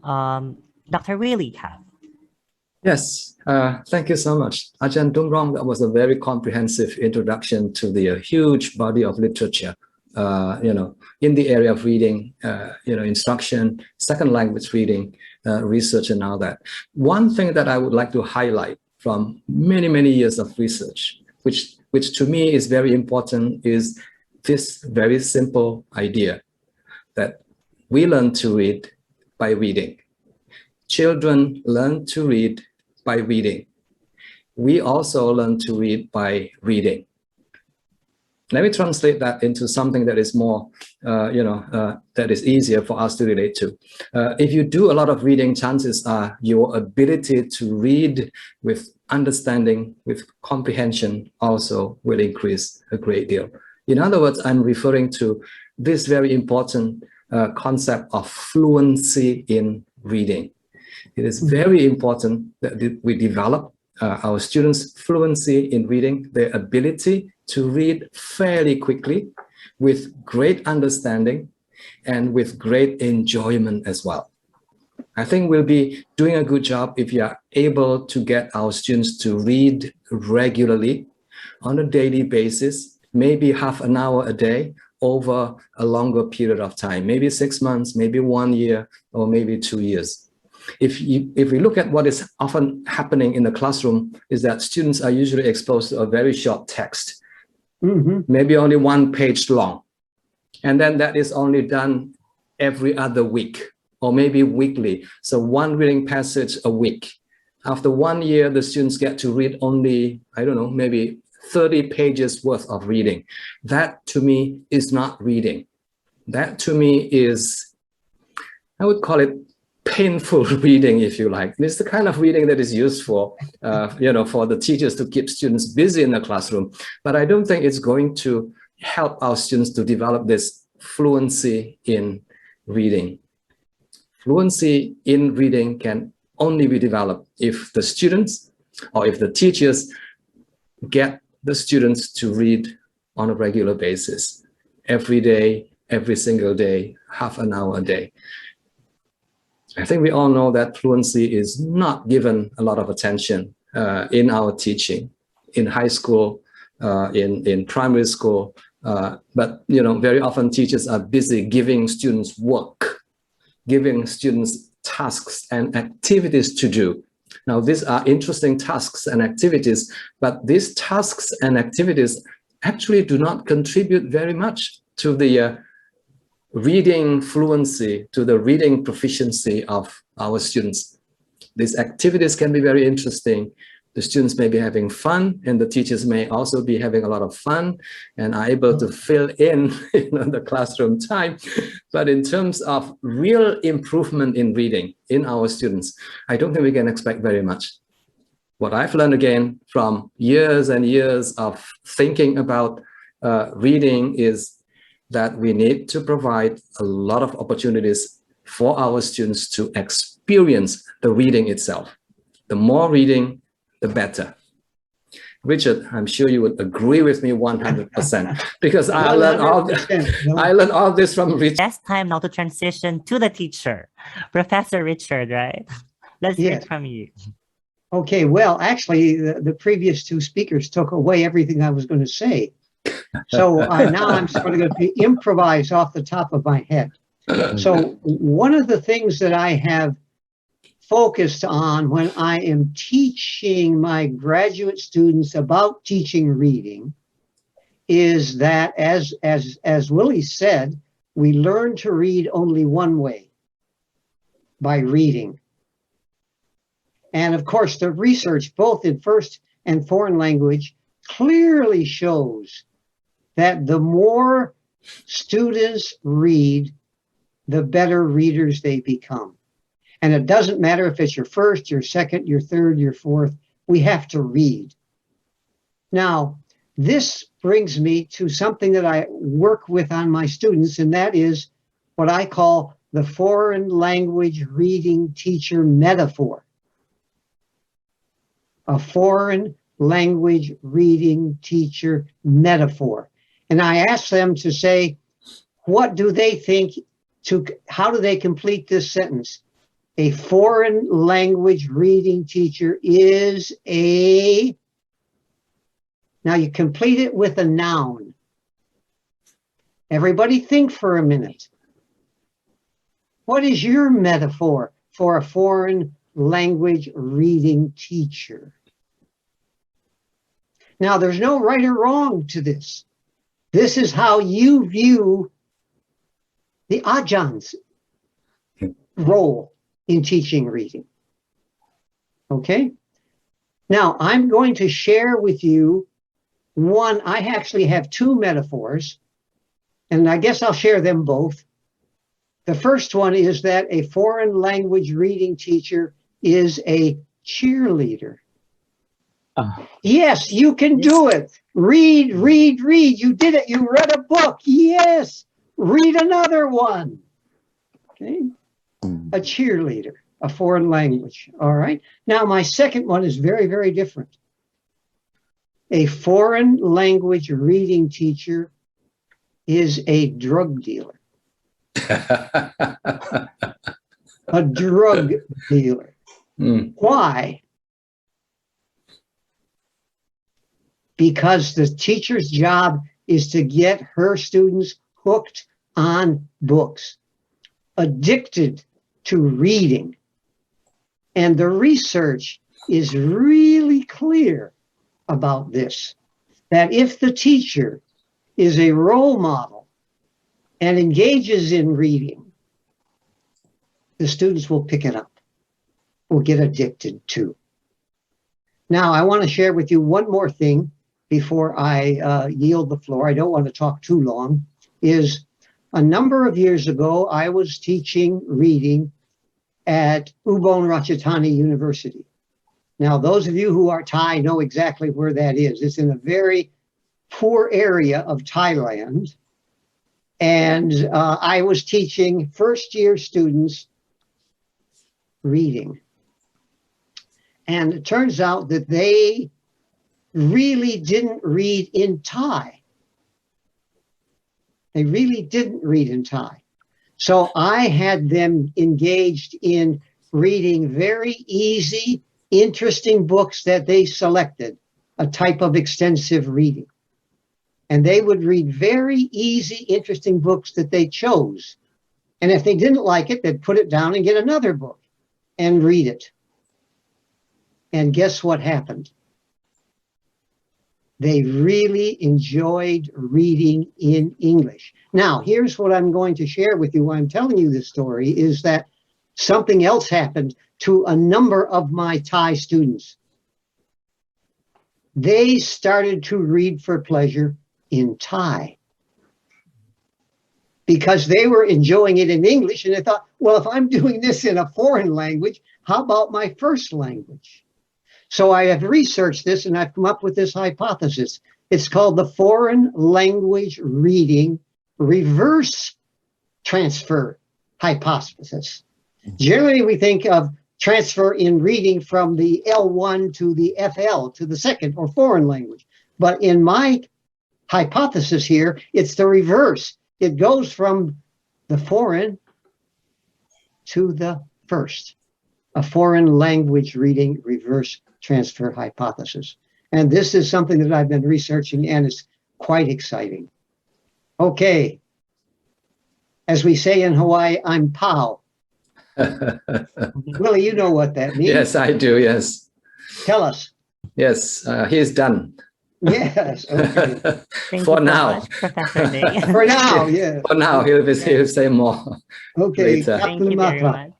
Dr. Willy have? Yes, thank you so much. Ajahn Dumrong, that was a very comprehensive introduction to the huge body of literature, in the area of reading, instruction, second language reading, research and all that. One thing that I would like to highlight from many, many years of research, which to me is very important, is this very simple idea that we learn to read by reading. Children learn to read by reading. We also learn to read by reading. Let me translate that into something that is more, that is easier for us to relate to. If you do a lot of reading, chances are your ability to read with understanding, with comprehension also will increase a great deal. In other words, I'm referring to this very important concept of fluency in reading. It is very important that we develop our students' fluency in reading, their ability to read fairly quickly, with great understanding, and with great enjoyment as well. I think we'll be doing a good job if we are able to get our students to read regularly on a daily basis, maybe half an hour a day over a longer period of time, maybe 6 months, maybe 1 year, or maybe 2 years. If we look at what is often happening in the classroom, is that students are usually exposed to a very short text, maybe only 1 page long. And then that is only done every other week or maybe weekly. So one reading passage a week. After 1 year, the students get to read only, I don't know, maybe 30 pages worth of reading. That to me is not reading. That to me is, I would call it painful reading, if you like. It's the kind of reading that is used for, for the teachers to keep students busy in the classroom. But I don't think it's going to help our students to develop this fluency in reading. Fluency in reading can only be developed if the students or if the teachers get the students to read on a regular basis, every day, every single day, half an hour a day. I think we all know that fluency is not given a lot of attention in our teaching, in high school, in primary school, but very often teachers are busy giving students work, giving students tasks and activities to do. Now, these are interesting tasks and activities, but these tasks and activities actually do not contribute very much to the reading fluency, to the reading proficiency of our students. These activities can be very interesting. The students may be having fun, and the teachers may also be having a lot of fun and are able to fill in the classroom time. But in terms of real improvement in reading in our students, I don't think we can expect very much. What I've learned again from years and years of thinking about reading is that we need to provide a lot of opportunities for our students to experience the reading itself. The more reading, the better. Richard, I'm sure you would agree with me 100% because I learned all this from Richard. Best time now to transition to the teacher, Professor Richard, right? Let's hear it from you. Okay, well, actually, the previous two speakers took away everything I was going to say. So now I'm sort of going to improvise off the top of my head. So one of the things that I have focused on when I am teaching my graduate students about teaching reading is that, as Willy said, we learn to read only one way, by reading. And of course, the research, both in first and foreign language, clearly shows that the more students read, the better readers they become. And it doesn't matter if it's your first, your second, your third, your fourth, we have to read. Now, this brings me to something that I work with on my students, and that is what I call the foreign language reading teacher metaphor. A foreign language reading teacher metaphor. And I ask them to say, what do they think, how do they complete this sentence? A foreign language reading teacher is a, now you complete it with a noun. Everybody think for a minute. What is your metaphor for a foreign language reading teacher? Now, there's no right or wrong to this. This is how you view the Ajahns' role in teaching reading. Okay? Now, I'm going to share with you one, I actually have two metaphors, and I guess I'll share them both. The first one is that a foreign language reading teacher is a cheerleader. Yes, you can do it. Read, read, read. You did it. You read a book. Yes. Read another one. Okay. A cheerleader, a foreign language. All right. Now, my second one is very, very different. A foreign language reading teacher is a drug dealer. A drug dealer. Why? Because the teacher's job is to get her students hooked on books, addicted to reading. And the research is really clear about this, that if the teacher is a role model and engages in reading, the students will pick it up, will get addicted to. Now, I want to share with you one more thing before I yield the floor. I don't want to talk too long. Is a number of years ago, I was teaching reading at Ubon Ratchathani University. Now, those of you who are Thai know exactly where that is. It's in a very poor area of Thailand. And I was teaching first-year students reading. And it turns out that they really didn't read in Thai. They really didn't read in Thai. So I had them engaged in reading very easy, interesting books that they selected, a type of extensive reading. And they would read very easy, interesting books that they chose. And if they didn't like it, they'd put it down and get another book and read it. And guess what happened? They really enjoyed reading in English. Now, here's what I'm going to share with you. Why I'm telling you this story is that something else happened to a number of my Thai students. They started to read for pleasure in Thai because they were enjoying it in English, and they thought, well, if I'm doing this in a foreign language, how about my first language? So I have researched this, and I've come up with this hypothesis. It's called the foreign language reading reverse transfer hypothesis. Generally, we think of transfer in reading from the L1 to the FL, to the second or foreign language. But in my hypothesis here, it's the reverse. It goes from the foreign to the first. A foreign language reading reverse transfer hypothesis. And this is something that I've been researching, and it's quite exciting. Okay. As we say in Hawaii, I'm Pao. Willie, you know what that means. Yes, I do, yes. Tell us. Yes, he's done. Yes, okay. For now. Much, Professor Day. For now, yeah. For now, he'll say more Okay, later. Thank you very much.